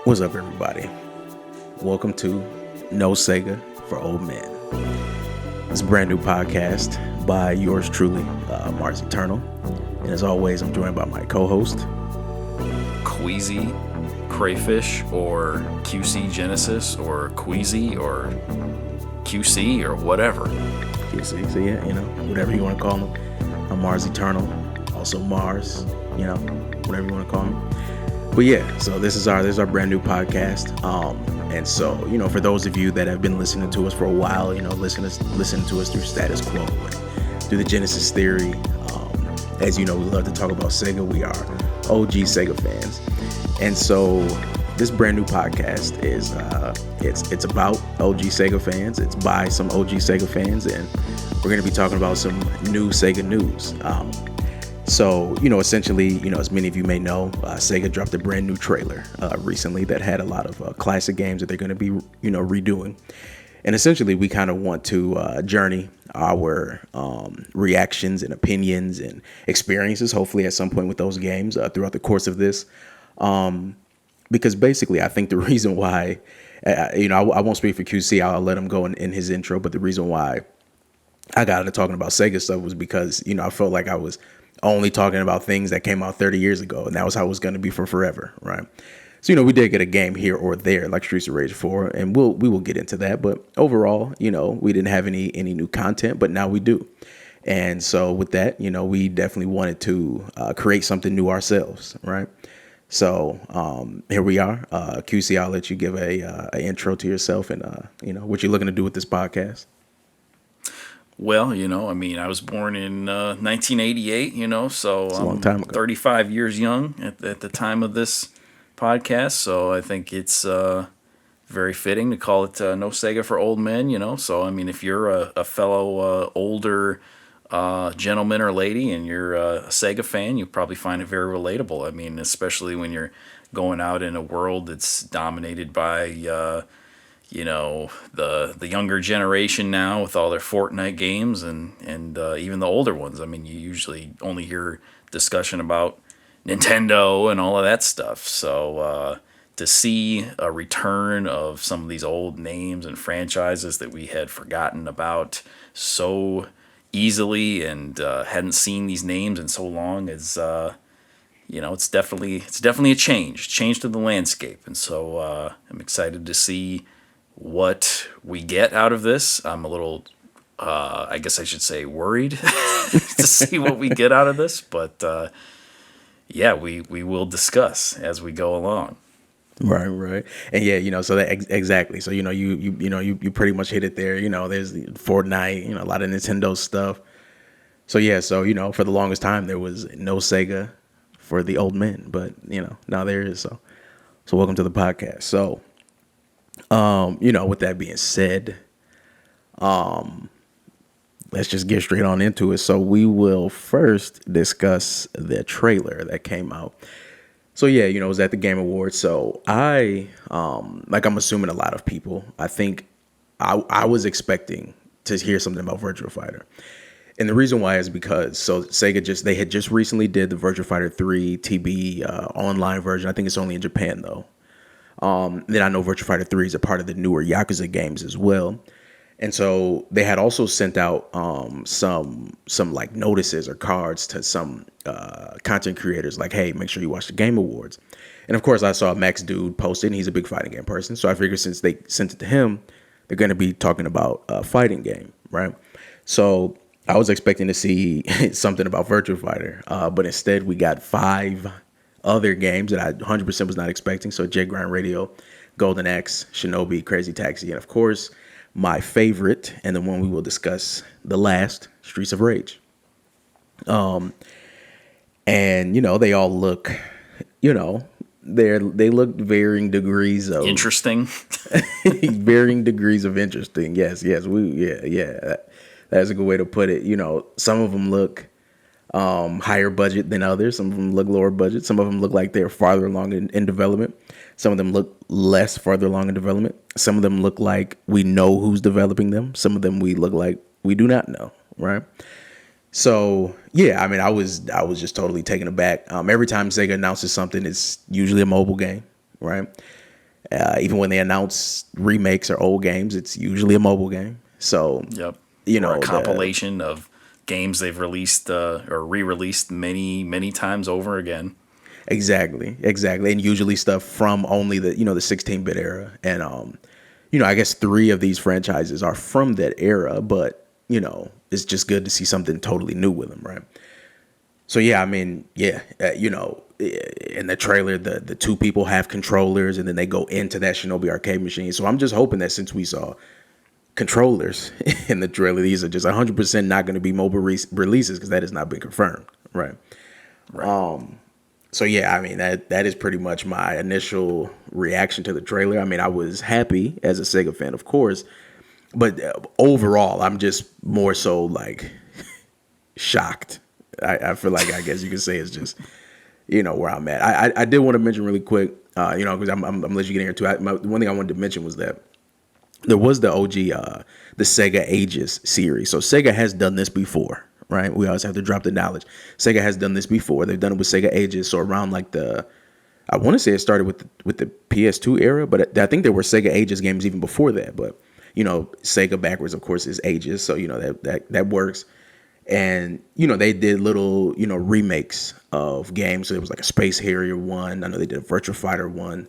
What's up, everybody? Welcome to No Sega for Old Men. It's a brand new podcast by yours truly, Marz Eternal. And as always, I'm joined by my co-host, Queasy, Crayfish, or QC Genesis, or Queasy, or QC, or whatever. QC, so yeah, whatever you want to call him. I'm Marz Eternal, also Mars, whatever you want to call him. But yeah, so this is our brand new podcast. And so, for those of you that have been listening to us for a while, listen to us through Status Quo and through the Genesis Theory. As you know, we love to talk about Sega. We are OG Sega fans. And so this brand new podcast is it's about OG Sega fans. It's by some OG Sega fans, and we're going to be talking about some new Sega news. So, essentially, as many of you may know, Sega dropped a brand new trailer recently that had a lot of classic games that they're going to be, redoing. And essentially, we kind of want to journey our reactions and opinions and experiences, hopefully at some point with those games throughout the course of this. Because basically, I think the reason why, I won't speak for QC, I'll let him go in his intro. But the reason why I got into talking about Sega stuff was because, I felt like I was only talking about things that came out 30 years ago, and that was how it was going to be for forever, right? So, we did get a game here or there, like Streets of Rage 4, and we will get into that. But overall, we didn't have any new content, but now we do. And so with that, we definitely wanted to create something new ourselves, right? So here we are. QC, I'll let you give a intro to yourself and, what you're looking to do with this podcast. Well, I was born in 1988, so It's a long time ago. 35 years young at the time of this podcast. So I think it's very fitting to call it No Sega for Old Men, So, if you're a fellow older gentleman or lady and you're a Sega fan, you probably find it very relatable. Especially when you're going out in a world that's dominated by the younger generation now with all their Fortnite games and even the older ones. You usually only hear discussion about Nintendo and all of that stuff. So to see a return of some of these old names and franchises that we had forgotten about so easily and hadn't seen these names in so long is it's definitely a change to the landscape. And so I'm excited to see what we get out of this. I'm a little, I guess I should say, worried to see what we get out of this. But we will discuss as we go along. Right. And yeah, so that exactly. So, you pretty much hit it there. There's the Fortnite, a lot of Nintendo stuff. So, yeah, for the longest time, there was no Sega for the old men. But, now there is. So welcome to the podcast. So, with that being said, let's just get straight on into it. So we will first discuss the trailer that came out. So yeah, it was at the Game Awards. So I'm assuming a lot of people, I think I was expecting to hear something about Virtua Fighter. And the reason why is because Sega they had just recently did the Virtua Fighter 3 TB online version. I think it's only in Japan though. Then I know Virtua Fighter 3 is a part of the newer Yakuza games as well. And so they had also sent out some like notices or cards to some content creators like, hey, make sure you watch the Game Awards. And of course, I saw Max Dude post it, and he's a big fighting game person. So I figured since they sent it to him, they're going to be talking about a fighting game, right? So I was expecting to see something about Virtua Fighter, but instead we got 5 other games that I 100% was not expecting. So Jet Grind Radio, Golden Axe, Shinobi, Crazy Taxi, and of course, my favorite, and the one we will discuss the last, Streets of Rage. And, they all look, they look varying degrees of... Interesting. varying degrees of interesting. Yes. Yeah. That's a good way to put it. Some of them look higher budget than others. Some of them look lower budget. Some of them look like they're farther along in development. Some of them look less farther along in development. Some of them look like we know who's developing them. Some of them we look like we do not know, right? So yeah, I was just totally taken aback. Every time Sega announces something, it's usually a mobile game, right? Even when they announce remakes or old games, it's usually a mobile game. So, Yep. you Or a know, compilation of games they've released or re-released many times over again. exactly, and usually stuff from only the 16-bit era, and I guess three of these franchises are from that era, but it's just good to see something totally new with them, right? So yeah, I mean, yeah, in the trailer, the two people have controllers, and then they go into that Shinobi arcade machine. So I'm just hoping that since we saw controllers in the trailer, these are just 100% not going to be mobile releases because that has not been confirmed, right? Right. So yeah, I mean that is pretty much my initial reaction to the trailer. I mean, I was happy as a Sega fan, of course, but overall, I'm just more so like shocked. I feel like I guess you could say it's just where I'm at. I did want to mention really quick, because I'm let you get in here too. One thing I wanted to mention was that there was the OG, the Sega Ages series. So Sega has done this before, right? We always have to drop the knowledge. Sega has done this before. They've done it with Sega Ages. So around like I want to say it started with the PS2 era, but I think there were Sega Ages games even before that. But Sega backwards, of course, is Ages. So that works. And they did little remakes of games. So there was like a Space Harrier one. I know they did a Virtua Fighter one.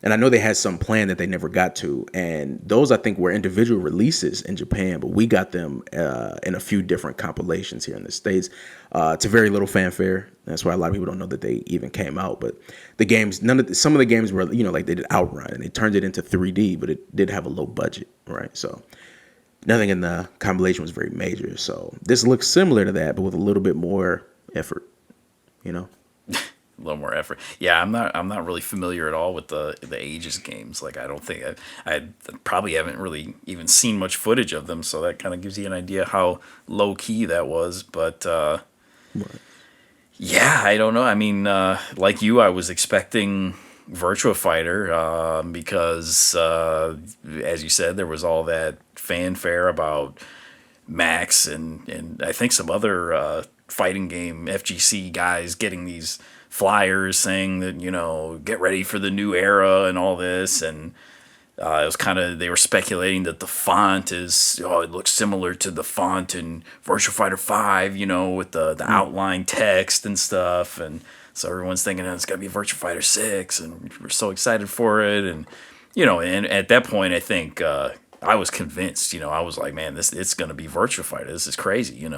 And I know they had some plan that they never got to. And those, I think, were individual releases in Japan, but we got them in a few different compilations here in the States to very little fanfare. That's why a lot of people don't know that they even came out. But the games, some of the games were, like they did Outrun, and they turned it into 3D, but it did have a low budget, right? So nothing in the compilation was very major. So this looks similar to that, but with a little bit more effort, A little more effort. Yeah, I'm not really familiar at all with the Ages games. Like, I don't think I probably haven't really even seen much footage of them, so that kind of gives you an idea how low key that was. But Right. yeah, I don't know. I mean, like you, I was expecting Virtua Fighter because, as you said, there was all that fanfare about Max and I think some other fighting game FGC guys getting these flyers saying that get ready for the new era and all this, and it was kind of, they were speculating that the font it looks similar to the font in Virtua Fighter 5, with the outline text and stuff, and so everyone's thinking it's gonna be Virtua Fighter 6, and we're so excited for it, and and at that point I think I was convinced, I was like, man, it's gonna be Virtua Fighter. This is crazy,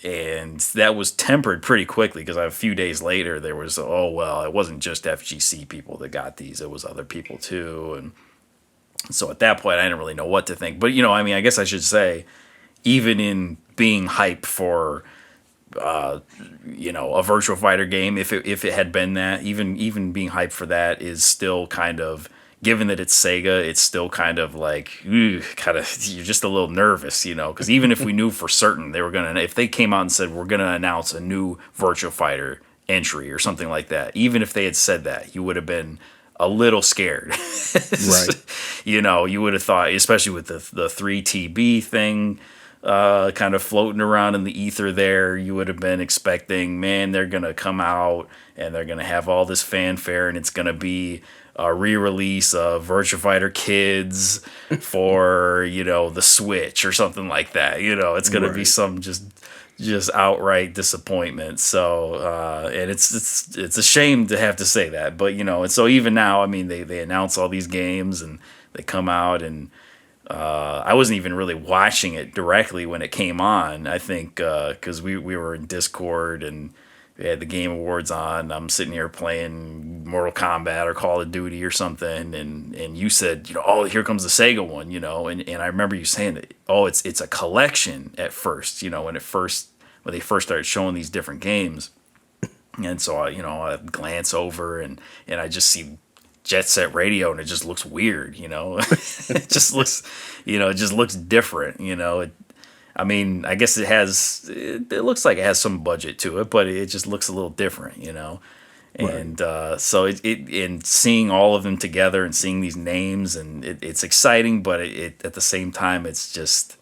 and that was tempered pretty quickly because a few days later there was, oh well, it wasn't just FGC people that got these, it was other people too, and so at that point I didn't really know what to think. But I mean, I guess I should say, even in being hyped for a Virtua Fighter game, if it had been that, even being hyped for that is still kind of, given that it's Sega, it's still kind of like, you're just a little nervous, because even if we knew for certain they were if they came out and said we're gonna announce a new Virtua Fighter entry or something like that, even if they had said that, you would have been a little scared, Right. You would have thought, especially with the 3TB thing kind of floating around in the ether there, you would have been expecting, man, they're gonna come out and they're gonna have all this fanfare, and it's gonna be a re-release of Virtua Fighter Kids for the Switch or something like that. It's gonna be Right. some just outright disappointment. So and it's a shame to have to say that, but and so even now, I mean, they announce all these games and they come out, and I wasn't even really watching it directly when it came on. I think because we were in Discord and we had the Game Awards on. I'm sitting here playing Mortal Kombat or Call of Duty or something, and you said, oh, here comes the Sega one, and I remember you saying that, oh, it's a collection at first, when they first started showing these different games, and so I glance over and I just see Jet Set Radio, and it just looks weird, it just looks, it just looks different, I mean, I guess it looks like it has some budget to it, but it just looks a little different, And so in seeing all of them together and seeing these names, and it's exciting, but at the same time, it's just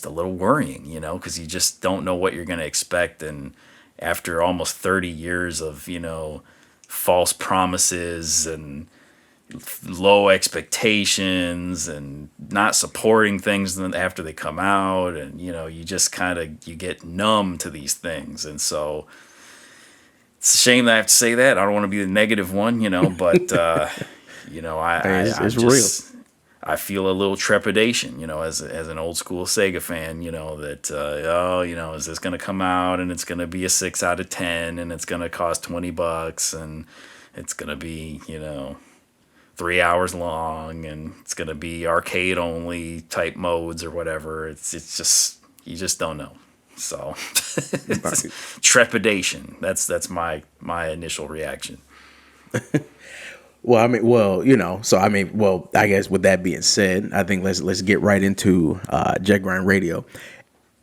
a little worrying, because you just don't know what you're going to expect. And after almost 30 years of, false promises and low expectations and not supporting things after they come out, and you just kind of you get numb to these things. And so it's a shame that I have to say that. I don't want to be the negative one, but I It's just I feel a little trepidation, as an old school Sega fan, that is this going to come out and it's going to be a 6 out of 10 and it's going to cost $20 and it's going to be 3 hours long and it's going to be arcade only type modes or whatever. It's just, you just don't know. So trepidation. That's my initial reaction. Well, I guess with that being said, I think let's get right into Jet Grind Radio.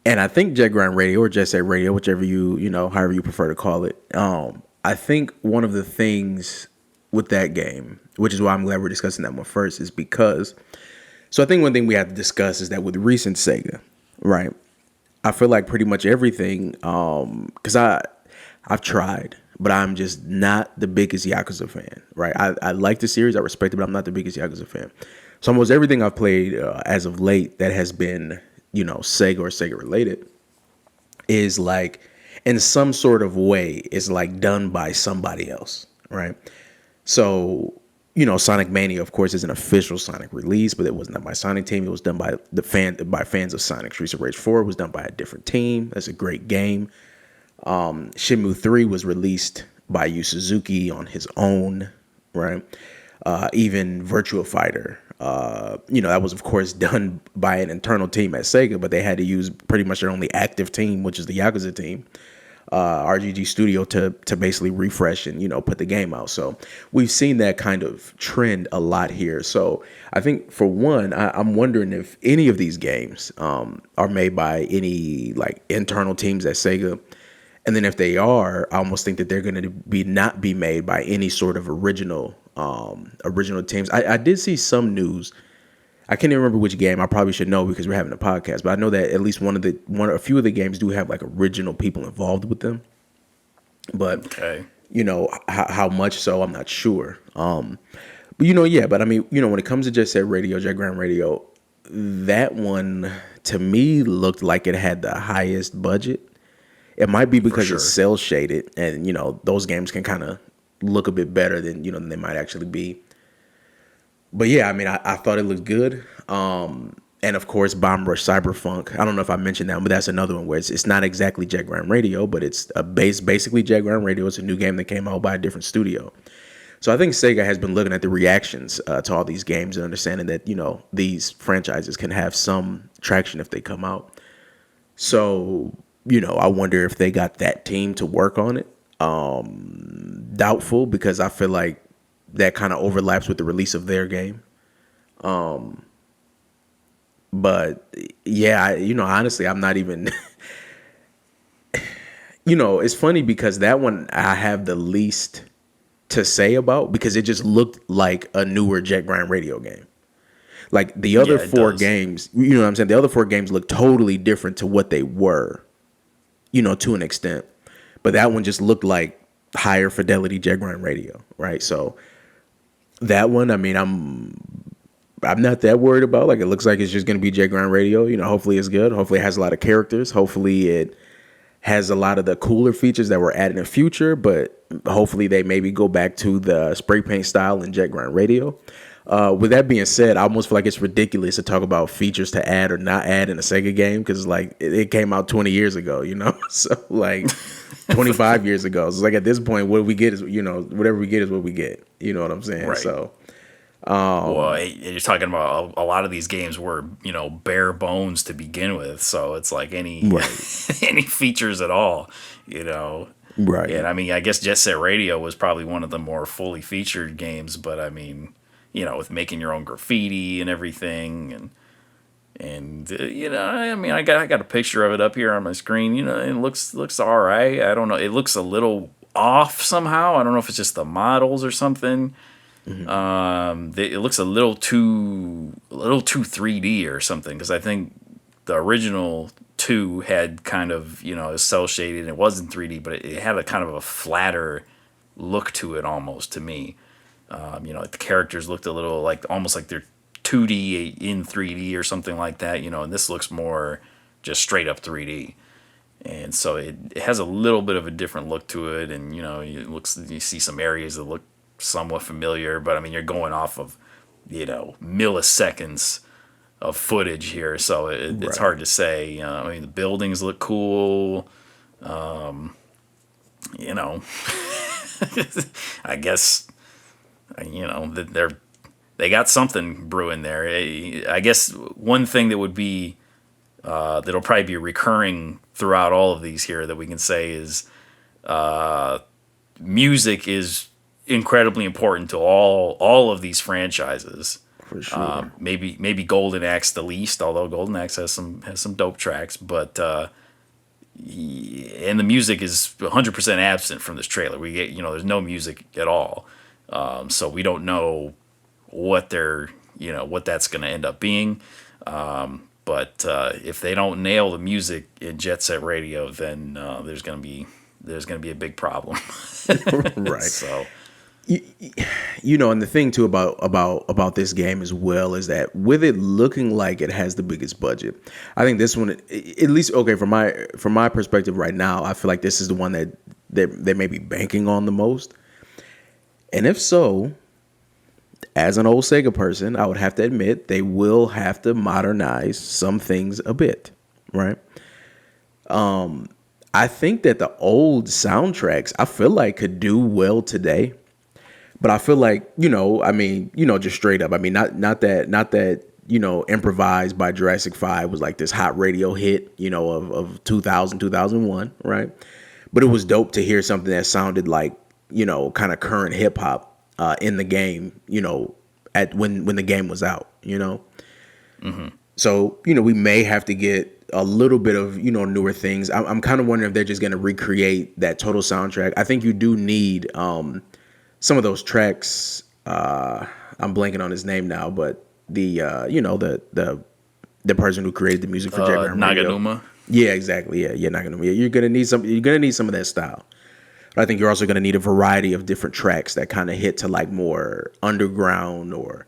And I think Jet Grind Radio or Jet Set Radio, whichever however you prefer to call it. I think one of the things with that game, which is why I'm glad we're discussing that one first, is because, so I think one thing we have to discuss is that with recent Sega, right? I feel like pretty much everything, because I've tried, but I'm just not the biggest Yakuza fan, right? I like the series, I respect it, but I'm not the biggest Yakuza fan. So almost everything I've played as of late that has been, Sega or Sega related is like, in some sort of way, is like done by somebody else, right? So, Sonic Mania, of course, is an official Sonic release, but it wasn't done by Sonic Team. It was done by fans of Sonic. Streets of Rage 4 was done by a different team. That's a great game. Shenmue 3 was released by Yu Suzuki on his own, right? Even Virtua Fighter, that was, of course, done by an internal team at Sega, but they had to use pretty much their only active team, which is the Yakuza team. RGG Studio to basically refresh and put the game out. So we've seen that kind of trend a lot here. So I think for one, I'm wondering if any of these games are made by any like internal teams at Sega, and then if they are, I almost think that they're going to not be made by any sort of original teams. I did see some news. I can't even remember which game. I probably should know because we're having a podcast, but I know that at least a few of the games do have like original people involved with them. But okay, how much so, I'm not sure. But But I mean, when it comes to Jet Set Radio, Jet Grind Radio, that one to me looked like it had the highest budget. It might be because it's cell shaded, and those games can kind of look a bit better than than they might actually be. But yeah, I mean, I thought it looked good. And of course, Bomb Rush Cyberpunk. I don't know if I mentioned that, but that's another one where it's not exactly Jet Grind Radio, but it's basically Jet Grind Radio. It's a new game that came out by a different studio. So I think Sega has been looking at the reactions to all these games and understanding that, these franchises can have some traction if they come out. So, I wonder if they got that team to work on it. Doubtful, because I feel like that kind of overlaps with the release of their game. But yeah, honestly, I'm not even, it's funny because that one I have the least to say about because it just looked like a newer Jet Grind Radio game. Like the other four games, what I'm saying? The other four games look totally different to what they were, to an extent. But that one just looked like higher fidelity Jet Grind Radio, right? So that one, I mean, I'm not that worried about. Like, it looks like it's just going to be Jet Grind Radio. Hopefully it's good. Hopefully it has a lot of characters. Hopefully it has a lot of the cooler features that were added in the future. But hopefully they maybe go back to the spray paint style in Jet Grind Radio. With that being said, I almost feel like it's ridiculous to talk about features to add or not add in a Sega game because, like, it came out 20 years ago, So, like, 25 years ago. So, it's like, at this point, what we get is, whatever we get is what we get. You know what I'm saying? Right. So, well, you're talking about a lot of these games were, bare bones to begin with. So it's like any any features at all, Right. And I mean, I guess Jet Set Radio was probably one of the more fully featured games, but I mean, with making your own graffiti and everything, and I mean, I got a picture of it up here on my screen. It looks all right. I don't know. It looks a little off somehow. I don't know if it's just the models or something. Mm-hmm. It looks a little too 3D or something, because I think the original 2 had kind of cell shaded. It wasn't 3D, but it had a kind of a flatter look to it almost to me. The characters looked a little like almost like they're 2D in 3D or something like that, and this looks more just straight up 3D. And so it has a little bit of a different look to it, and you see some areas that look somewhat familiar, but I mean you're going off of milliseconds of footage here, so it's hard to say. I mean the buildings look cool. I guess they got something brewing there. I guess one thing that would be that'll probably be recurring throughout all of these here that we can say is music is incredibly important to all of these franchises. For sure. Maybe Golden Axe the least, although Golden Axe has some dope tracks, but and the music is 100% absent from this trailer. We get there's no music at all, so we don't know what what that's going to end up being. But if they don't nail the music in Jet Set Radio, then there's going to be a big problem. Right. So. And the thing too about this game as well is that with it looking like it has the biggest budget, I think this one, at least, okay, from my perspective right now, I feel like this is the one that they may be banking on the most. And if so, as an old Sega person, I would have to admit they will have to modernize some things a bit, right? I think that the old soundtracks, I feel like could do well today. But I feel like, just straight up, I mean, not that, Improvised by Jurassic 5 was like this hot radio hit, of 2000, 2001, right? But it was dope to hear something that sounded like, kind of current hip hop in the game, when the game was out, Mm-hmm. So, we may have to get a little bit of, newer things. I'm kind of wondering if they're just going to recreate that total soundtrack. I think you do need some of those tracks. I'm blanking on his name now, but the person who created the music for Jet Naganuma. Yeah, exactly. Yeah, Naganuma. Yeah, you're gonna need some of that style. But I think you're also gonna need a variety of different tracks that kind of hit to like more underground or,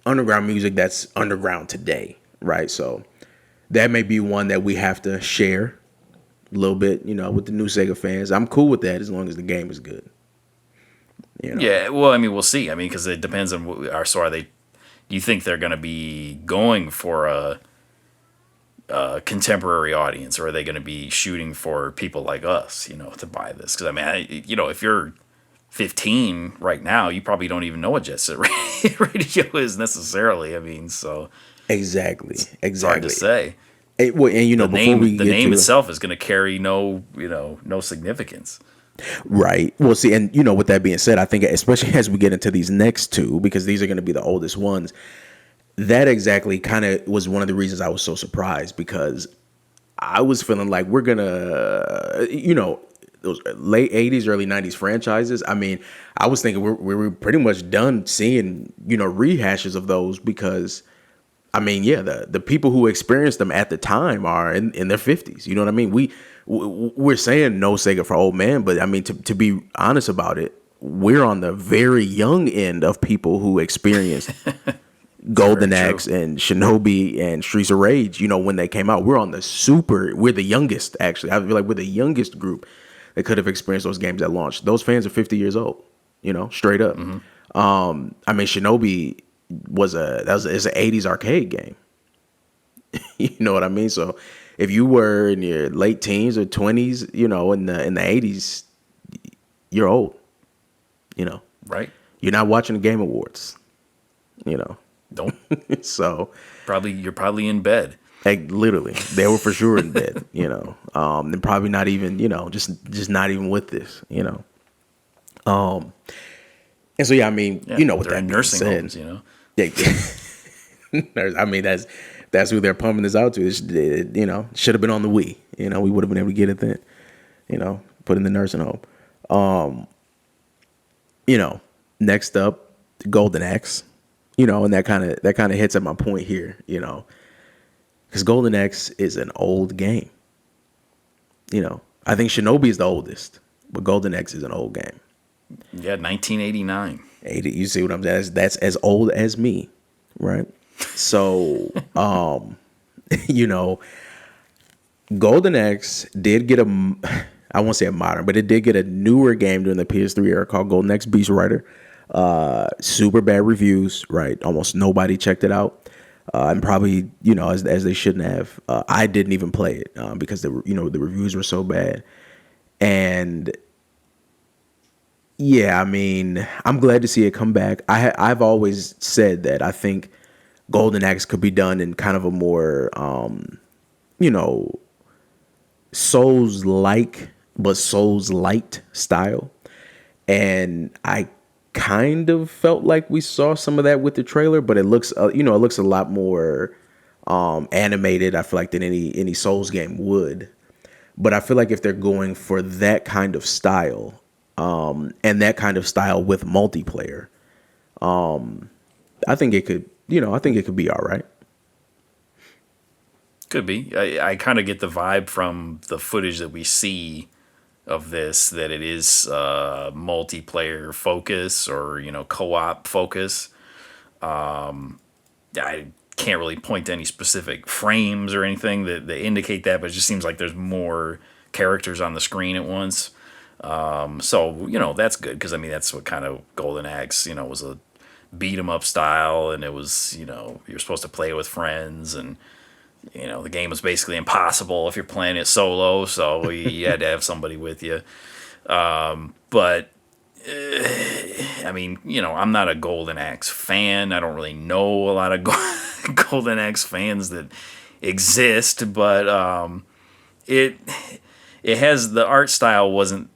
underground music that's underground today, right? So that may be one that we have to share a little bit, with the new Sega fans. I'm cool with that as long as the game is good. Yeah, well, I mean, we'll see. I mean, because it depends on are they? Do you think they're going to be going for a contemporary audience, or are they going to be shooting for people like us, to buy this? Because I mean, if you're 15 right now, you probably don't even know what Jet Set Radio is necessarily. I mean, so exactly, it's hard to say. And the name to itself is going to carry no significance. Right. Well, see, and with that being said, I think especially as we get into these next two, because these are going to be the oldest ones, that exactly kind of was one of the reasons I was so surprised, because I was feeling like we're going to, those late 80s, early 90s franchises. I mean, I was thinking we were pretty much done seeing, rehashes of those, because I mean, yeah, the people who experienced them at the time are in their 50s. You know what I mean? We're saying no Sega for old man, but I mean, to be honest about it, we're on the very young end of people who experienced Golden Axe and Shinobi and Streets of Rage, when they came out. We're the youngest, actually. I feel like we're the youngest group that could have experienced those games at launch. Those fans are 50 years old, straight up. Mm-hmm. I mean, Shinobi it's an 80s arcade game. You know what I mean? So if you were in your late teens or 20s, in the 80s, you're old. Right. You're not watching the Game Awards. Don't. So you're probably in bed. Like, literally, they were for sure in bed. And probably not even, just not even with this. And so yeah, I mean, what they're that in nursing said, homes, Yeah, I mean that's who they're pumping this out to. Should have been on the Wii. We would have been able to get it then. Put in the nursing home. Next up, Golden Axe. And that kind of hits at my point here. Because Golden Axe is an old game. I think Shinobi is the oldest. but Golden Axe is an old game. Yeah, 1989. 80, you see what I'm saying? That's as old as me, right? So, you know, Golden Axe did get I won't say a modern, but it did get a newer game during the PS3 era called Golden Axe Beast Rider. Super bad reviews, right? Almost nobody checked it out. And probably, you know, as they shouldn't have. I didn't even play it because the reviews were so bad. And yeah, I mean, I'm glad to see it come back. I've always said that I think Golden Axe could be done in kind of a more, you know, Souls-like but Souls-light style. And I kind of felt like we saw some of that with the trailer, but it looks, it looks a lot more animated, I feel like, than any Souls game would. But I feel like if they're going for that kind of style, and that kind of style with multiplayer, I think it could, be all right. Could be. I kind of get the vibe from the footage that we see of this that it is multiplayer focus or, you know, co-op focus. I can't really point to any specific frames or anything that indicate that, but it just seems like there's more characters on the screen at once. So, you know, that's good because, I mean, that's what kind of Golden Axe, you know, was a beat 'em up style, and it was, you know, you're supposed to play it with friends, and, you know, the game was basically impossible if you're playing it solo, so you had to have somebody with you. But I mean, you know, I'm not a Golden Axe fan. I don't really know a lot of Golden Axe fans that exist, but it has, the art style wasn't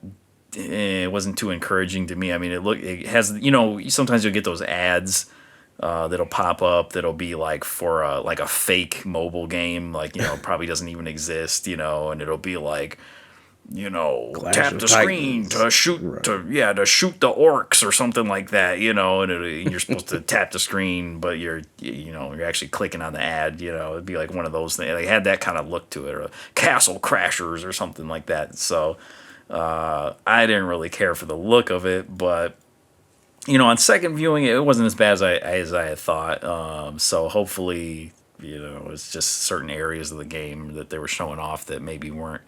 too encouraging to me. I mean, it has, you know, sometimes you'll get those ads that'll pop up that'll be like for a fake mobile game, like, you know, probably doesn't even exist, you know, and it'll be like, you know, Clash tap of the Titans. screen to shoot, Right. to shoot the orcs or something like that, you know, and you're supposed to tap the screen, but you're actually clicking on the ad, you know. It'd be like one of those things. They had that kind of look to it, or Castle Crashers or something like that. So I didn't really care for the look of it, but, you know, on second viewing, it wasn't as bad as I had thought. So hopefully, you know, it's just certain areas of the game that they were showing off that maybe weren't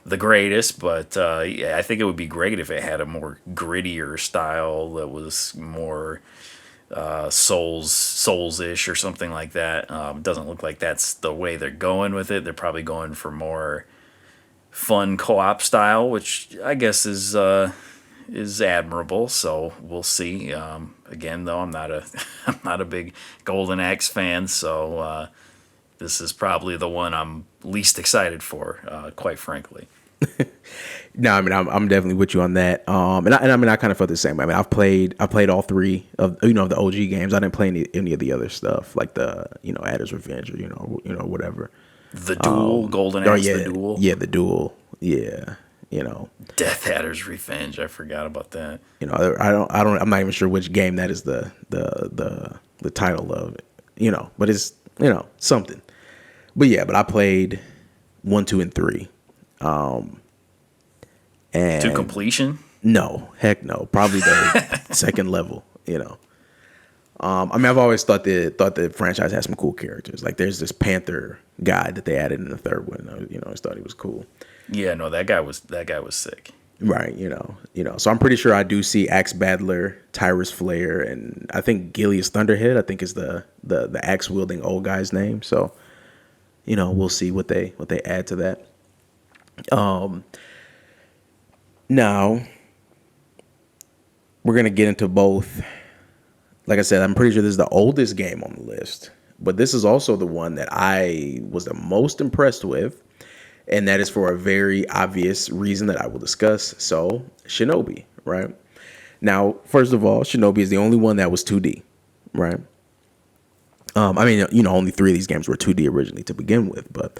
the greatest, but yeah, I think it would be great if it had a more grittier style that was more Souls-ish or something like that. It doesn't look like that's the way they're going with it. They're probably going for more fun co-op style, which I guess is admirable. So we'll see. Again, though, I'm not a big Golden Axe fan, so this is probably the one I'm least excited for, quite frankly. No, I mean, I'm definitely with you on that. And I mean, I kind of felt the same. I mean, I played all three of the OG games. I didn't play any of the other stuff, like the, you know, Adder's Revenge, or you know whatever. The Duel, Golden Axe, yeah, The Duel. Yeah, the Duel. Yeah, you know. Death Adder's Revenge. I forgot about that. You know, I'm not even sure which game that is the title of it. You know, but it's, you know, something. But yeah, but I played 1, 2, and 3. And To completion? No, heck no. Probably the second level, you know. I mean, I've always thought the franchise had some cool characters. Like, there's this Panther guy that they added in the third one. You know, I just thought he was cool. Yeah, no, that guy was sick. Right, you know. So I'm pretty sure I do see Axe Battler, Tyrus Flair, and I think Gilius Thunderhead, I think is the axe wielding old guy's name. So, you know, we'll see what they add to that. Now we're gonna get into both. Like I said, I'm pretty sure this is the oldest game on the list, but this is also the one that I was the most impressed with, and that is for a very obvious reason that I will discuss. So, Shinobi, right? Now, first of all, Shinobi is the only one that was 2D, right? I mean, you know, only 3 of these games were 2D originally to begin with, but,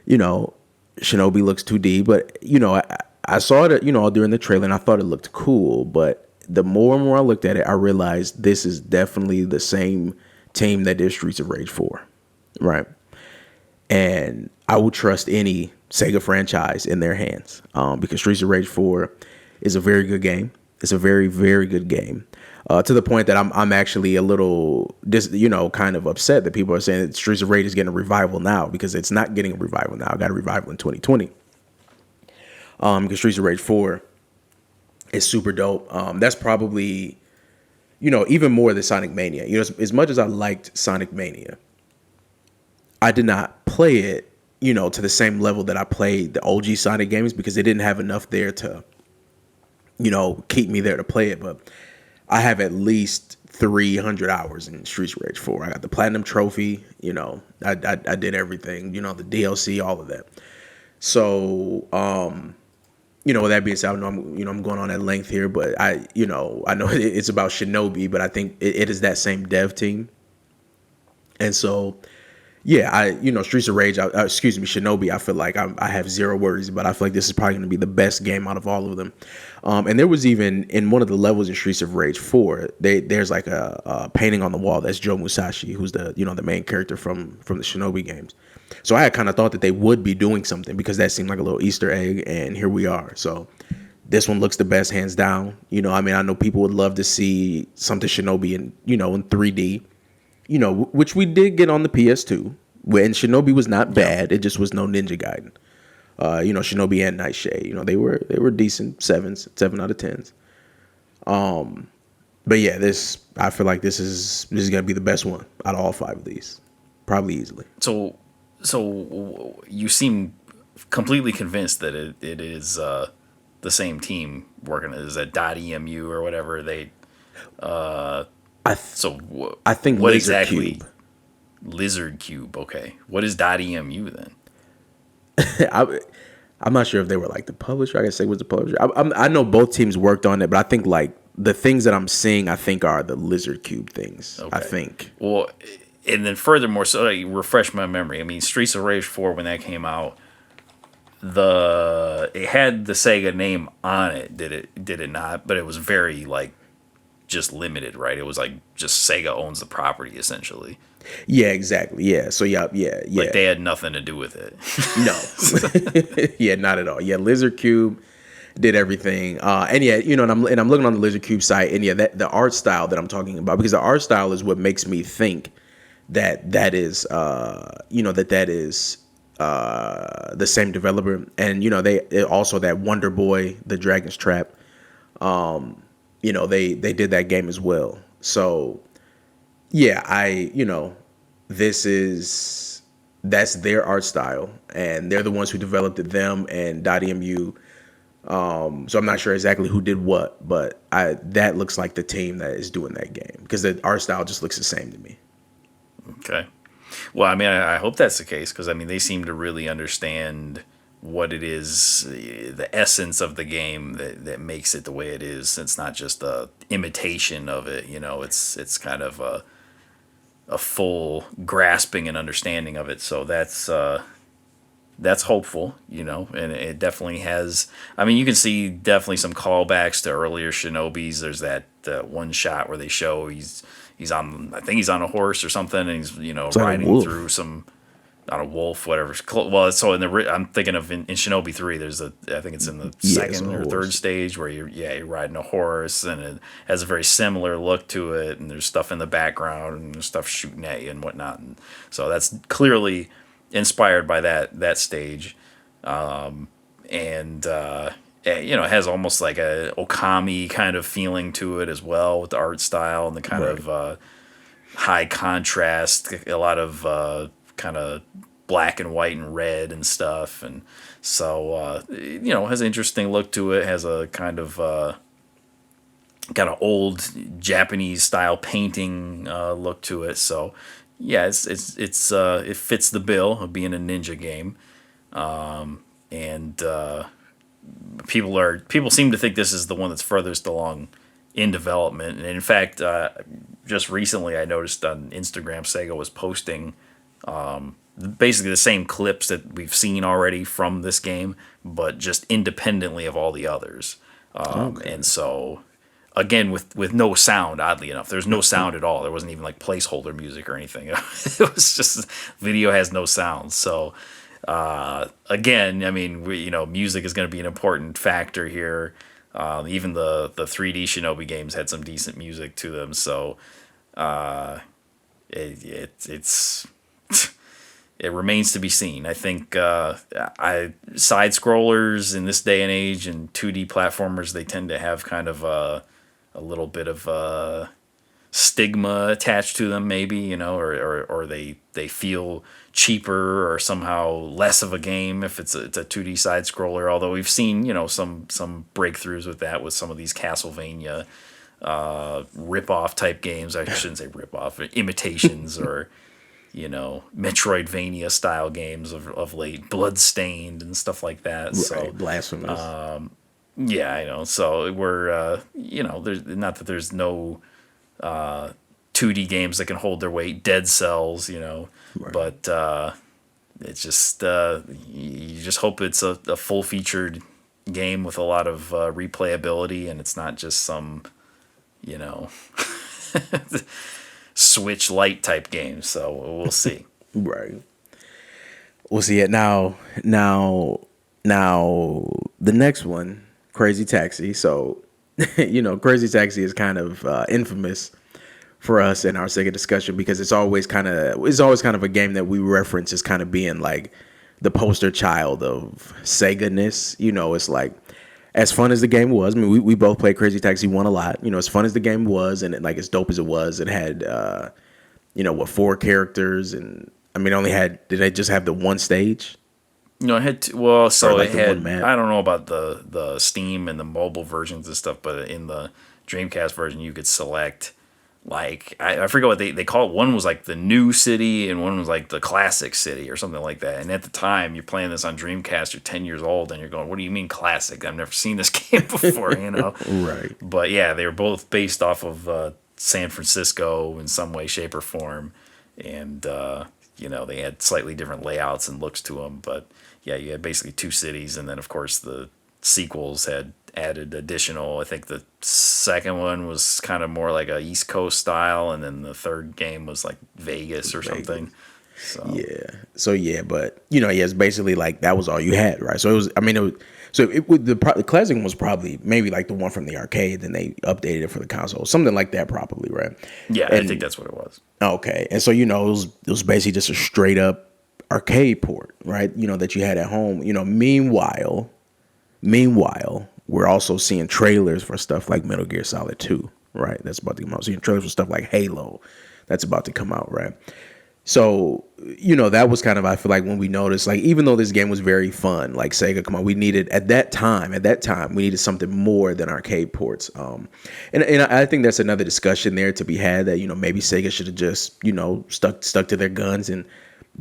you know, Shinobi looks 2D, but, you know, I saw it, you know, during the trailer, and I thought it looked cool, but the more and more I looked at it, I realized this is definitely the same team that did Streets of Rage 4, right? And I will trust any Sega franchise in their hands, because Streets of Rage 4 is a very good game. It's a very, very good game. To the point that I'm actually a little, kind of upset that people are saying that Streets of Rage is getting a revival now, because it's not getting a revival now. It got a revival in 2020. Because Streets of Rage 4 is super dope. That's probably, even more than Sonic Mania. As much as I liked Sonic Mania, I did not play it, to the same level that I played the OG Sonic games, because they didn't have enough there to, keep me there to play it. But I have at least 300 hours in Streets of Rage 4. I got the Platinum Trophy, I did everything, the DLC, all of that. So, with that being said, I know I'm going on at length here, but I know it's about Shinobi, but I think it is that same dev team. And so, yeah, Streets of Rage, Shinobi, I feel like I have zero worries, but I feel like this is probably going to be the best game out of all of them. And there was even, in one of the levels in Streets of Rage 4, there's like a painting on the wall that's Joe Musashi, who's the main character from the Shinobi games. So I had kind of thought that they would be doing something, because that seemed like a little Easter egg, and here we are. So this one looks the best, hands down. I know people would love to see something Shinobi in 3D, which we did get on the PS2, when Shinobi was not bad. It just was no Ninja Gaiden. Shinobi and Nightshade, they were decent 7 out of 10s. But yeah, I feel like this is gonna be the best one out of all 5 of these, probably easily. So you seem completely convinced that it is the same team working. Is that .emu or whatever they? I think what Lizard exactly? Cube. Lizard Cube. Okay, what is .emu then? I'm not sure if they were like the publisher. I guess they was the publisher. I know both teams worked on it, but I think like the things that I'm seeing, I think are the Lizard Cube things. Okay. I think. Well, and then furthermore, so refresh my memory. I mean, Streets of Rage 4, when that came out, it had the Sega name on it. Did it not? But it was very like just limited, right? It was like just Sega owns the property essentially. Yeah, exactly. Yeah. So yeah. Like they had nothing to do with it. No. Yeah, not at all. Yeah, Lizard Cube did everything. And yeah, and I'm looking on the Lizard Cube site, and yeah, the art style that I'm talking about, because the art style is what makes me think that is that is the same developer. And they also, that Wonder Boy, the Dragon's Trap, they did that game as well. So yeah, that's their art style, and they're the ones who developed it, them and .emu. So I'm not sure exactly who did what, but that looks like the team that is doing that game, because the art style just looks the same to me. Okay. Well, I mean, I hope that's the case, because I mean, they seem to really understand what it is, the essence of the game that makes it the way it is. It's not just a imitation of it, it's kind of a full grasping and understanding of it. So that's hopeful, and it definitely has. I mean, you can see definitely some callbacks to earlier Shinobis. There's that one shot where they show he's on, I think he's on a horse or something, and he's riding through some, on a wolf, whatever. Well, so I'm thinking of in Shinobi 3, I think it's in the second or third stage where you're riding a horse, and it has a very similar look to it, and there's stuff in the background and there's stuff shooting at you and whatnot. And so that's clearly inspired by that stage. It has almost like a Okami kind of feeling to it as well, with the art style and the kind of high contrast, a lot of kind of black and white and red and stuff, and so has an interesting look to it. Has a kind of old Japanese style painting look to it. So yeah, it fits the bill of being a ninja game, and people seem to think this is the one that's furthest along in development. And in fact, just recently I noticed on Instagram, Sega was posting basically the same clips that we've seen already from this game, but just independently of all the others. And so, again, with no sound, oddly enough, there's no sound at all. There wasn't even like placeholder music or anything. It was just, video has no sound. So Again, I mean, music is going to be an important factor here. Even the 3D Shinobi games had some decent music to them, so it's it remains to be seen. I think side scrollers in this day and age and 2D platformers, they tend to have kind of a little bit of stigma attached to them, maybe, or they feel cheaper or somehow less of a game if it's a 2D side scroller. Although we've seen some breakthroughs with that with some of these Castlevania rip-off type games. I shouldn't say rip-off, imitations or Metroidvania style games of late, Bloodstained and stuff like that. Right, so blasphemous. Yeah, I know. So we're there's not that there's no 2D games that can hold their weight, Dead Cells, right. But it's just you just hope it's a full featured game with a lot of replayability, and it's not just some Switch Lite type game. So we'll see. Right. We'll see it now. The next one, Crazy Taxi. So, Crazy Taxi is kind of infamous for us in our Sega discussion because it's always kind of a game that we reference as kind of being like the poster child of Sega-ness. It's like, as fun as the game was, I mean, we both played Crazy Taxi 1 a lot. As fun as the game was, and as dope as it was, it had, 4 characters, and I mean, did they just have the one stage? No, it had it had. I don't know about the Steam and the mobile versions and stuff, but in the Dreamcast version, you could select I forget what they call it. One was like the new city, and one was like the classic city, or something like that. And at the time, you're playing this on Dreamcast. You're 10 years old, and you're going, "What do you mean classic? I've never seen this game before." Right. But yeah, they were both based off of San Francisco in some way, shape, or form, and they had slightly different layouts and looks to them. But yeah, you had basically 2 cities, and then of course the sequels had added additional. I think the second one was kind of more like a East Coast style, and then the third game was like Vegas or something. So yeah, but it's basically like that was all you had, right? So it was. I mean, the classic one was probably maybe like the one from the arcade. Then they updated it for the console, something like that, probably, right? Yeah, I think that's what it was. Okay, and so it was basically just a straight up arcade port, right? That you had at home. Meanwhile, we're also seeing trailers for stuff like Metal Gear Solid 2, right? That's about to come out. Seeing trailers for stuff like Halo, that's about to come out, right? So, that was kind of, I feel like, when we noticed, like, even though this game was very fun, like Sega, come on, we needed, at that time, we needed something more than arcade ports. And I think that's another discussion there to be had that, maybe Sega should have just, stuck to their guns and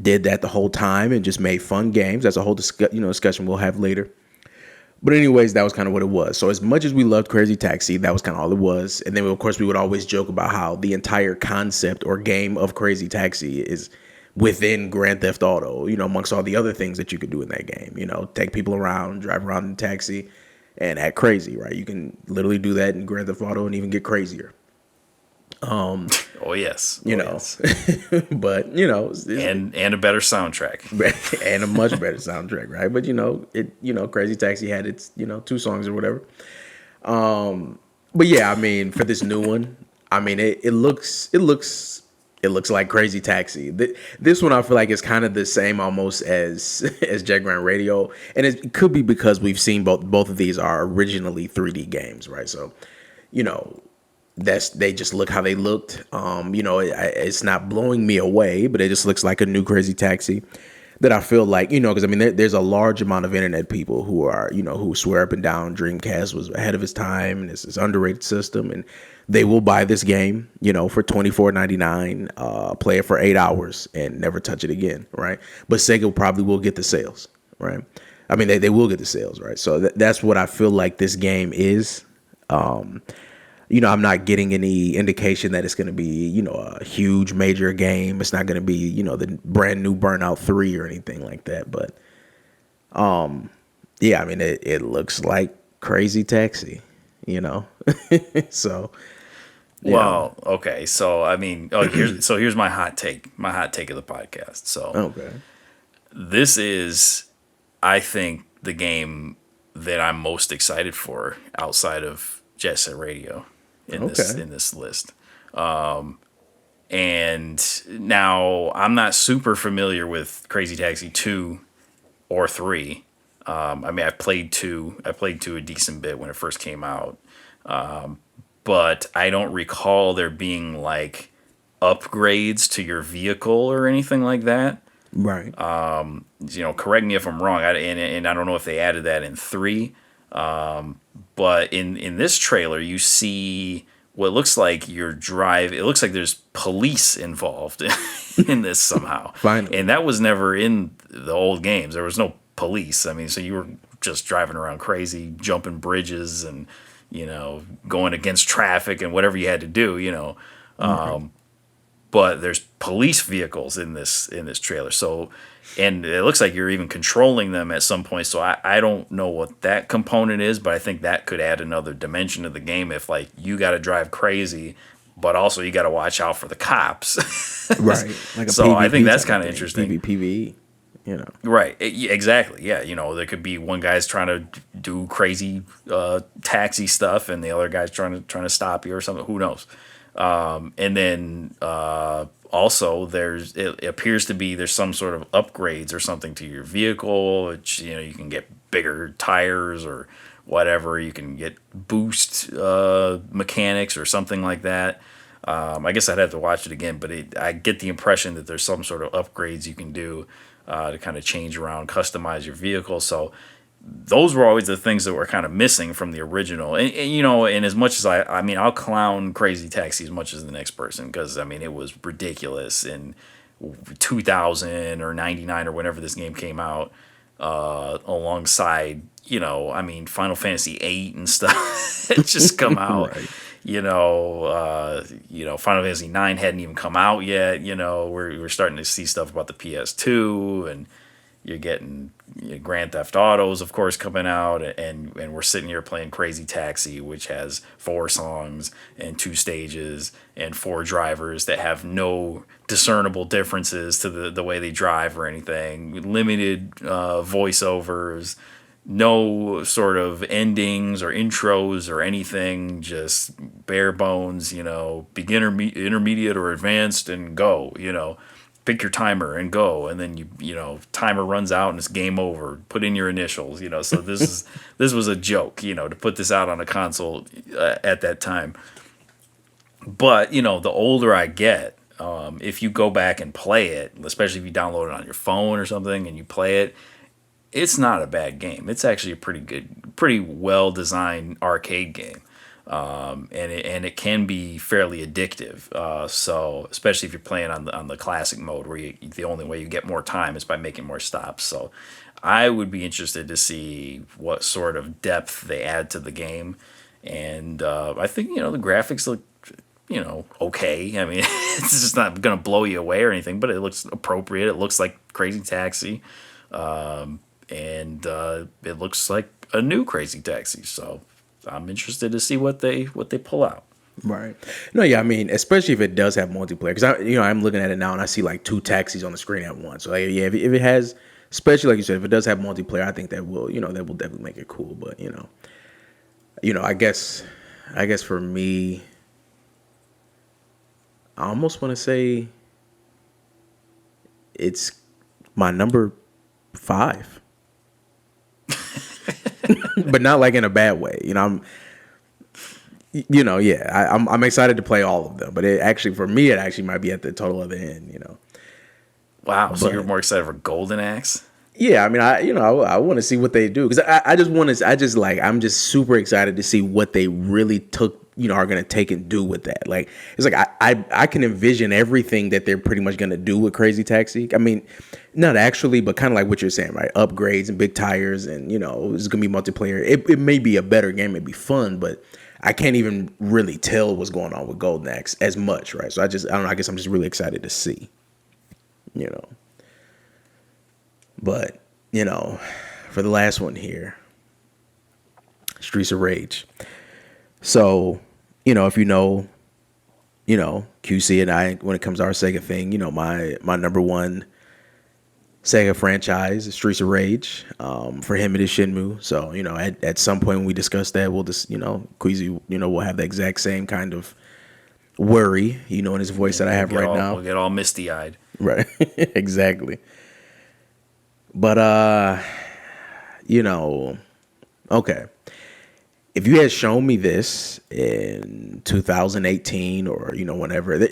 did that the whole time and just made fun games. That's a whole discussion we'll have later. But anyways, that was kind of what it was. So as much as we loved Crazy Taxi, that was kind of all it was. And then, of course, we would always joke about how the entire concept or game of Crazy Taxi is within Grand Theft Auto, amongst all the other things that you could do in that game. Take people around, drive around in a taxi, and act crazy, right? You can literally do that in Grand Theft Auto and even get crazier. Oh yes, yes. But and a better soundtrack, and a much better soundtrack, right? But Crazy Taxi had its 2 songs or whatever. But yeah, I mean, for this new one, I mean, it looks like Crazy Taxi. This one I feel like is kind of the same almost as Jet Grand Radio, and it could be because we've seen both of these are originally 3D games, right? So they just look how they looked. It's not blowing me away, but it just looks like a new Crazy Taxi that I feel like, because I mean, there's a large amount of internet people who are, who swear up and down Dreamcast was ahead of its time and it's this underrated system, and they will buy this game, for $24.99, play it for 8 hours and never touch it again, right? But Sega probably will get the sales, right? I mean, they will get the sales, right? So that's what I feel like this game is. I'm not getting any indication that it's going to be, a huge major game. It's not going to be, the brand new Burnout 3 or anything like that. But, yeah, I mean, it looks like Crazy Taxi, So, yeah. Well, okay. So, I mean, here's my hot take of the podcast. So, okay. this is, I think, the game that I'm most excited for outside of Jet Set Radio Okay. in this list. And now I'm not super familiar with Crazy Taxi 2 or 3. I mean, I played 2 a decent bit when it first came out. But I don't recall there being like upgrades to your vehicle or anything like that. Right. Correct me if I'm wrong. And I don't know if they added that in 3. But in this trailer, you see what looks like your drive. It looks like there's police involved in this somehow. Finally. And that was never in the old games. There was no police. I mean, so you were just driving around crazy, jumping bridges and, going against traffic and whatever you had to do, but there's police vehicles in this trailer. So, and it looks like you're even controlling them at some point. So I don't know what that component is, but I think that could add another dimension to the game if like you got to drive crazy, but also you got to watch out for the cops. Right. Like a so PvP I think that's type kind of thing. interesting. PvE. Right. Exactly. Yeah. There could be one guy's trying to do crazy taxi stuff, and the other guy's trying to stop you or something. Who knows? And then also it appears to be there's some sort of upgrades or something to your vehicle, which you can get bigger tires or whatever. You can get boost mechanics or something like that. I guess I'd have to watch it again, but I get the impression that there's some sort of upgrades you can do to kind of change around, customize your vehicle. So those were always the things that were kind of missing from the original. And as much as I mean, I'll clown Crazy Taxi as much as the next person, because I mean, it was ridiculous in 2000 or 99 or whenever this game came out, alongside, I mean, Final Fantasy 8 and stuff. It just come out. Right. Final Fantasy 9 hadn't even come out yet. We're starting to see stuff about the PS2, and you're getting Grand Theft Autos, of course, coming out, and we're sitting here playing Crazy Taxi, which has 4 songs and 2 stages and 4 drivers that have no discernible differences to the way they drive or anything. Limited voiceovers. No sort of endings or intros or anything, just bare bones, beginner, intermediate, or advanced, and go, pick your timer and go. And then timer runs out and it's game over. Put in your initials, so this was a joke, to put this out on a console at that time. But, the older I get, if you go back and play it, especially if you download it on your phone or something and you play it, it's not a bad game. It's actually a pretty well designed arcade game, and it can be fairly addictive. So especially if you're playing on the classic mode, where the only way you get more time is by making more stops. So I would be interested to see what sort of depth they add to the game, and I think the graphics look okay. I mean, it's just not gonna blow you away or anything, but it looks appropriate. It looks like Crazy Taxi. And it looks like a new Crazy Taxi, so I'm interested to see what they pull out. Right. No, yeah, I mean, especially if it does have multiplayer, because I'm looking at it now and I see like 2 taxis on the screen at once. So like, yeah, if it has, especially like you said, if it does have multiplayer, I think that will definitely make it cool. But I guess for me, I almost want to say it's my number 5. But not like in a bad way. I'm excited to play all of them, but it actually might be at the total other end. Wow, so you're more excited for Golden Axe? Yeah, I mean, I want to see what they do, because I'm just super excited to see what they really are going to take and do with that. Like, it's like I can envision everything that they're pretty much going to do with Crazy Taxi. I mean, not actually, but kind of like what you're saying, right? Upgrades and big tires, and it's going to be multiplayer. It may be a better game, it'd be fun, but I can't even really tell what's going on with Golden Axe as much, right? So I don't know. I guess I'm just really excited to see, But for the last one here, Streets of Rage. So, if QC and I, when it comes to our Sega thing, my number one Sega franchise, Streets of Rage. For him, it is Shenmue. So, at some point when we discuss that, we'll just, Queasy, we'll have the exact same kind of worry, in his voice that I have right now. We'll get all misty eyed. Right. Exactly. But, okay. If you had shown me this in 2018 or, whenever,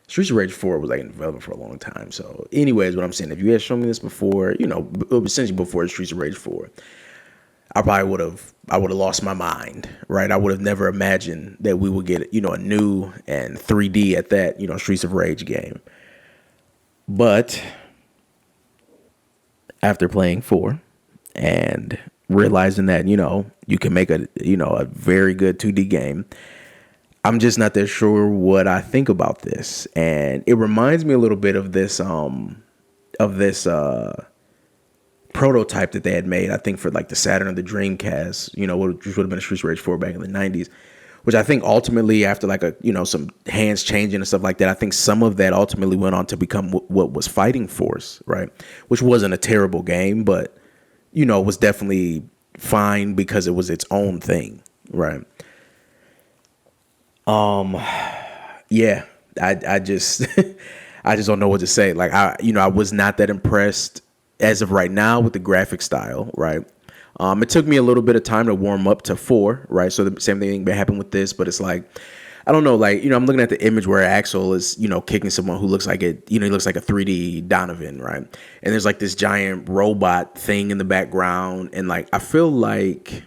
Streets of Rage 4 was like in development for a long time. So, anyways, what I'm saying, if you had shown me this before, essentially before Streets of Rage 4, I would have lost my mind, right? I would have never imagined that we would get, a new and 3D at that, Streets of Rage game. But after playing 4 and realizing that, you can make a very good 2D game, I'm just not that sure what I think about this. And it reminds me a little bit of this prototype that they had made, I think, for like the Saturn or the Dreamcast, which would have been a Streets of Rage 4 back in the 90s, which I think ultimately after like some hands changing and stuff like that, I think some of that ultimately went on to become what was Fighting Force, right? Which wasn't a terrible game, but, was definitely fine because it was its own thing, right? Yeah, I just, I just don't know what to say. Like, I was not that impressed as of right now with the graphic style, right? It took me a little bit of time to warm up to 4, right? So the same thing happened with this, but it's like, I don't know, like, I'm looking at the image where Axel is, kicking someone who looks like he looks like a 3D Donovan, right? And there's like this giant robot thing in the background. And like, I feel like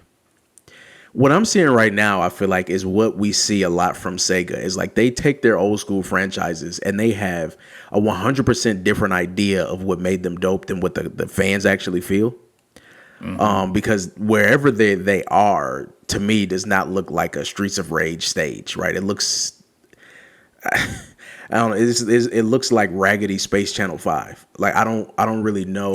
what I'm seeing right now, I feel like is what we see a lot from Sega is like they take their old school franchises and they have a 100% different idea of what made them dope than what the fans actually feel. Mm-hmm. Because wherever they are, to me, does not look like a Streets of Rage stage, right? It looks, I don't know, it looks like raggedy Space Channel 5. Like I don't really know.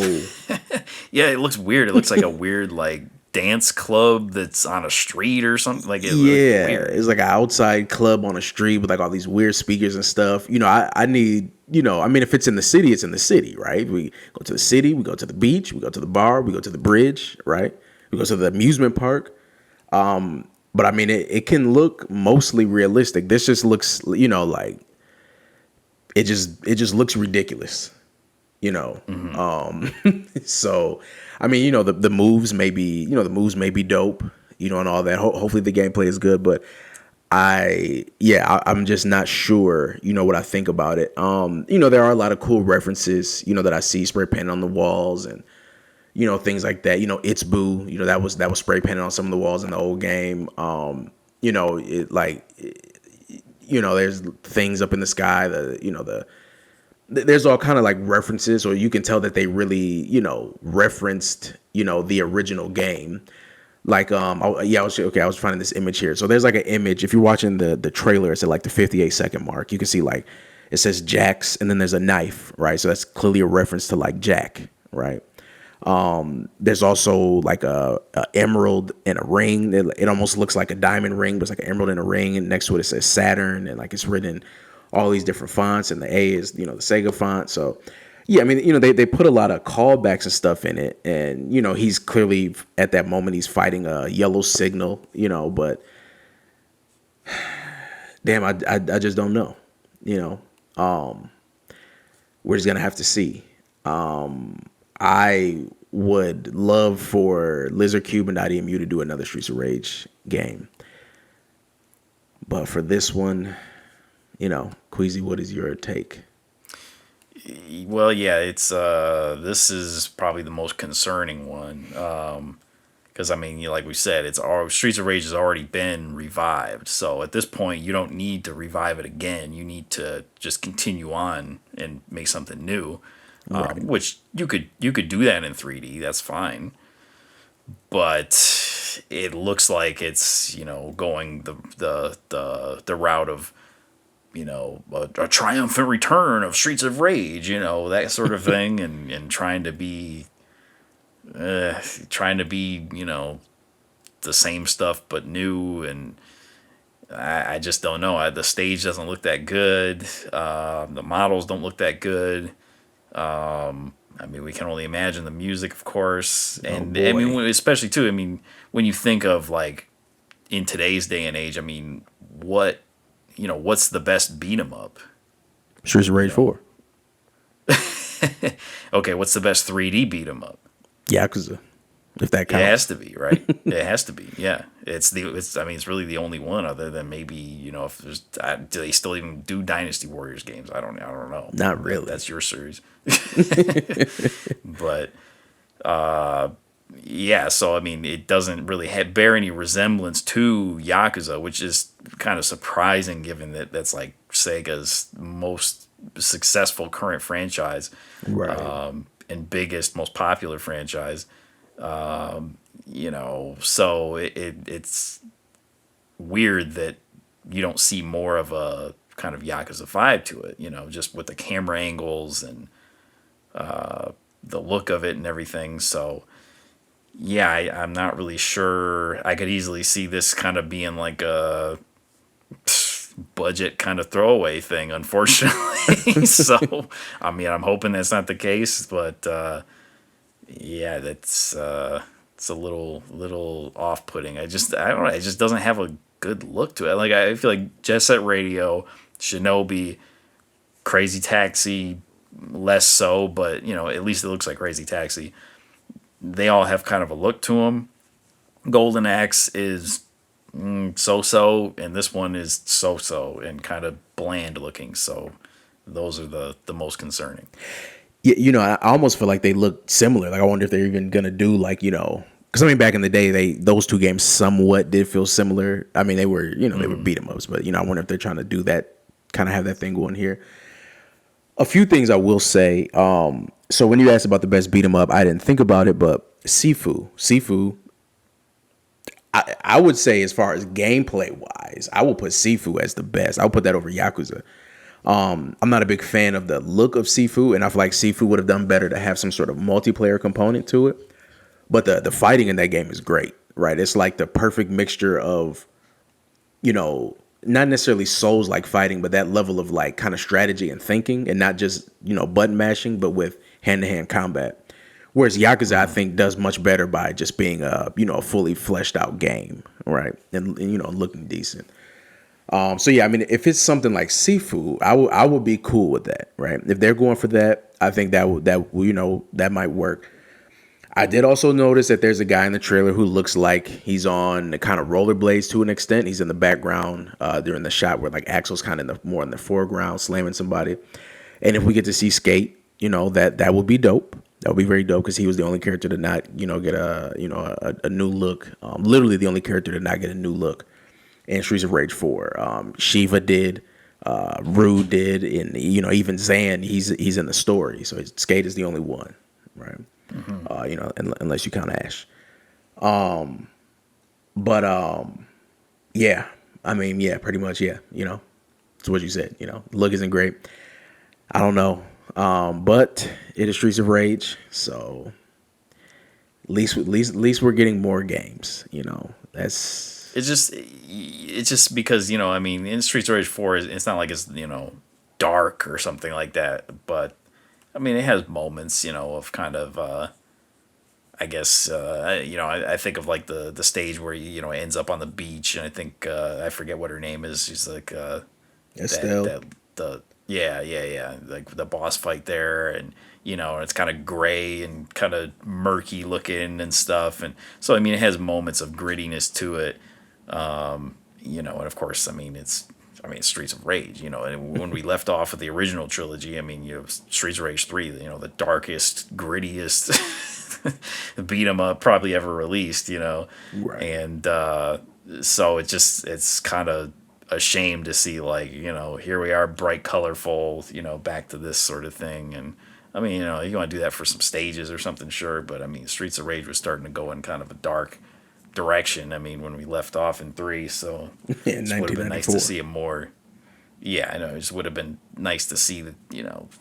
Yeah, it looks weird. It looks like a weird like dance club that's on a street or something. Like yeah, it's like an outside club on a street with like all these weird speakers and stuff. I need, I mean, if it's in the city, it's in the city, right? We go to the city, we go to the beach, we go to the bar, we go to the bridge, right? We go to the amusement park. But I mean, it can look mostly realistic. This just looks, like it just looks ridiculous, Mm-hmm. So, I mean, the moves may be, dope, and all that. Hopefully the gameplay is good, but I'm just not sure, what I think about it. There are a lot of cool references, that I see spray painted on the walls and, things like that. It's Boo, that was spray painted on some of the walls in the old game. There's things up in the sky, there's all kind of like references, or you can tell that they really, referenced, the original game. Like, I was finding this image here. So there's like an image, if you're watching the trailer, it's at like the 58-second mark. You can see like, it says Jax and then there's a knife, right? So that's clearly a reference to like Jack, right? There's also like a emerald and a ring. It almost looks like a diamond ring, but it's like an emerald and a ring. And next to it, it says Saturn, and like it's written in all these different fonts, and the A is, the Sega font. So yeah, I mean, they put a lot of callbacks and stuff in it. And, he's clearly at that moment, he's fighting a yellow signal, but damn, I just don't know, we're just going to have to see. I would love for Lizard Cube and IDMU to do another Streets of Rage game. But for this one, Queasy, what is your take? Well, yeah, it's this is probably the most concerning one, because I mean, like we said, Streets of Rage has already been revived. So at this point, you don't need to revive it again. You need to just continue on and make something new, right. Which you could do that in 3D. That's fine, but it looks like it's going the route of a triumphant return of Streets of Rage, that sort of thing, and trying to be, the same stuff but new, and I just don't know. The stage doesn't look that good. The models don't look that good. I mean, we can only imagine the music, of course, Oh and I boy. mean, especially too. I mean, when you think of like in today's day and age, I mean, what's the best beat 'em up? Streets of You Rage know, 4. okay, what's the best 3D beat 'em up? Yakuza, if that It has counts. to be, right? It has to be. Yeah, I mean, it's really the only one other than maybe if there's do they still even do Dynasty Warriors games? I don't know. Not really. That's your series, but yeah. So I mean, it doesn't really bear any resemblance to Yakuza, which is kind of surprising given that that's like Sega's most successful current franchise, Right. and biggest, most popular franchise. So it's weird that you don't see more of a kind of Yakuza vibe to it, just with the camera angles and the look of it and everything. So, yeah, I'm not really sure. I could easily see this kind of being like a budget kind of throwaway thing, unfortunately. So, I mean, I'm hoping that's not the case, but yeah, that's it's a little off putting. I don't know. It just doesn't have a good look to it. Like I feel like Jet Set Radio, Shinobi, Crazy Taxi, less so, but at least it looks like Crazy Taxi. They all have kind of a look to them. Golden Axe is so-so, and this one is so-so and kind of bland looking. So those are the most concerning. Yeah, I almost feel like they look similar. Like I wonder if they're even gonna do like, because I mean back in the day, those two games somewhat did feel similar. I mean they were, they were beat 'em ups, but I wonder if they're trying to do that, kind of have that thing going here. A few things I will say. So when you asked about the best beat 'em up, I didn't think about it, but Sifu, I would say as far as gameplay wise, I will put Sifu as the best. I'll put that over Yakuza. I'm not a big fan of the look of Sifu, and I feel like Sifu would have done better to have some sort of multiplayer component to it. But the fighting in that game is great, right? It's like the perfect mixture of, not necessarily Souls like fighting, but that level of like kind of strategy and thinking, and not just button mashing, but with hand to hand combat. Whereas Yakuza, I think, does much better by just being a fully fleshed out game, right? And looking decent. So yeah, I mean, if it's something like Sifu, I would be cool with that, right? If they're going for that, I think that might work. I did also notice that there's a guy in the trailer who looks like he's on the kind of rollerblades to an extent. He's in the background during the shot where like Axel's kind of more in the foreground slamming somebody. And if we get to see Skate, that would be dope. That would be very dope because he was the only character to not get a new look. Literally the only character to not get a new look in Streets of Rage 4. Shiva did, Rue did, and even Zan, he's in the story. So Skate is the only one, right? Unless you count Ash. But yeah, I mean, yeah, pretty much, yeah. It's what you said. Look isn't great. I don't know, but it is Streets of Rage, so at least we're getting more games. That's It's just because I mean, in Streets of Rage 4, it's not like it's dark or something like that, but I mean, it has moments of kind of I guess I think of like the stage where it ends up on the beach, and I think I forget what her name is. She's like Estelle. that the yeah, like the boss fight there, and it's kind of gray and kind of murky looking and stuff, and so I mean, it has moments of grittiness to it. And of course, it's Streets of Rage, and when we left off with the original trilogy, I mean, Streets of Rage 3, the darkest, grittiest beat 'em up probably ever released, Right. and so it's kind of a shame to see, like, here we are, bright, colorful, back to this sort of thing. And I mean, you want to do that for some stages or something, sure, but I mean, Streets of Rage was starting to go in kind of a dark direction. I mean, when we left off in 3, so Yeah, it would have been nice to 1994. see it more. Yeah, I know. It just would have been nice to see that,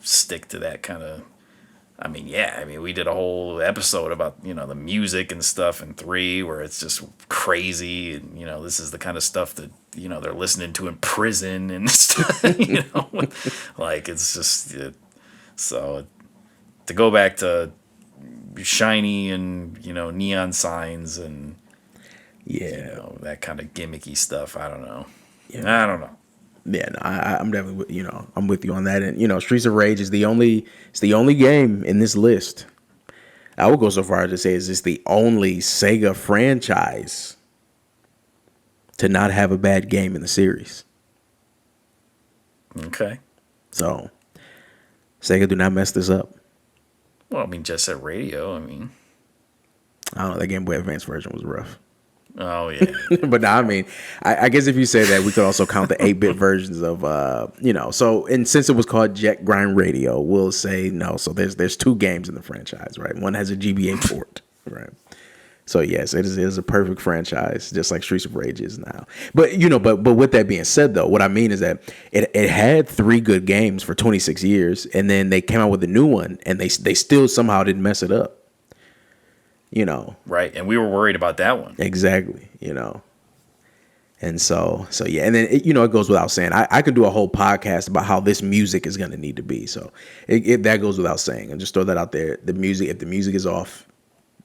stick to that kind of. I mean, yeah. I mean, we did a whole episode about the music and stuff in 3, where it's just crazy, and this is the kind of stuff that they're listening to in prison and stuff. Like it's just so. to go back to shiny and, neon signs and that kind of gimmicky stuff. I don't know. Yeah. I don't know. Yeah, no, I'm definitely, I'm with you on that. And, Streets of Rage is the only game in this list. I would go so far as to say it's the only Sega franchise to not have a bad game in the series. Okay. So, Sega, do not mess this up. Well, Jet Set Radio, I don't know, that Game Boy Advance version was rough. Oh, yeah. But no, I guess if you say that, we could also count the 8-bit versions of, so, and since it was called Jet Grind Radio, we'll say no. So there's 2 games in the franchise, right? One has a GBA port, right? So yes, it is a perfect franchise, just like Streets of Rage is now. But, but with that being said, though, what I mean is that it had 3 good games for 26 years, and then they came out with a new one, and they still somehow didn't mess it up. Right, and we were worried about that one. Exactly, And so yeah, and then it goes without saying. I could do a whole podcast about how this music is going to need to be. So that goes without saying. And just throw that out there. If the music is off,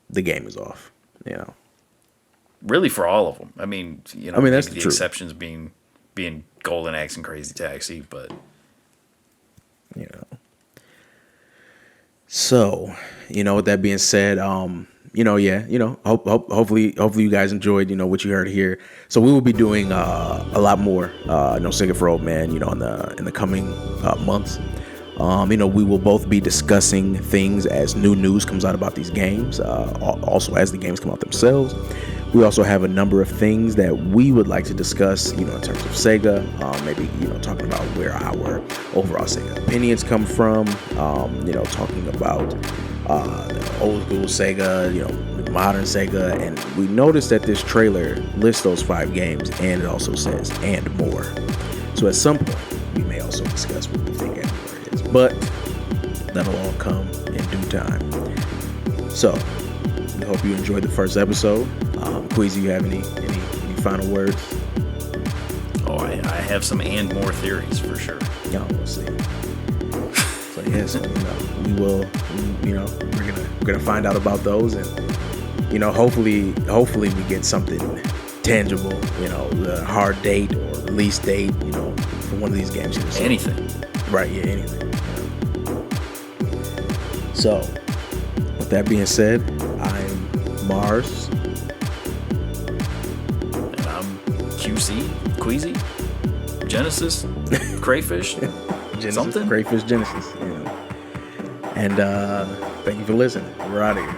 the game is off. Really, for all of them. That's the true. exceptions being Golden Axe and Crazy Taxi, but So, with that being said, hopefully you guys enjoyed, what you heard here. So we will be doing a lot more, No Sega for Old Man, in the coming months. We will both be discussing things as new news comes out about these games, also as the games come out themselves. We also have a number of things that we would like to discuss, in terms of Sega, maybe, talking about where our overall Sega opinions come from, talking about the old school Sega, modern Sega. And we noticed that this trailer lists those 5 games, and it also says, and more. So at some point, we may also discuss what we think and more is. But that'll all come in due time. So, we hope you enjoyed the first episode. Queasy, you have any final words? Oh, I have some and more theories for sure. Yeah, we'll see. So yes, we're gonna find out about those, and hopefully we get something tangible. The hard date or release date. For one of these games. So, anything. Right? Yeah, anything. So, with that being said, I'm Marz. And I'm QC, Queasy, Genesis, Crayfish, Genesis, something. Crayfish Genesis. And thank you for listening. We're out of here.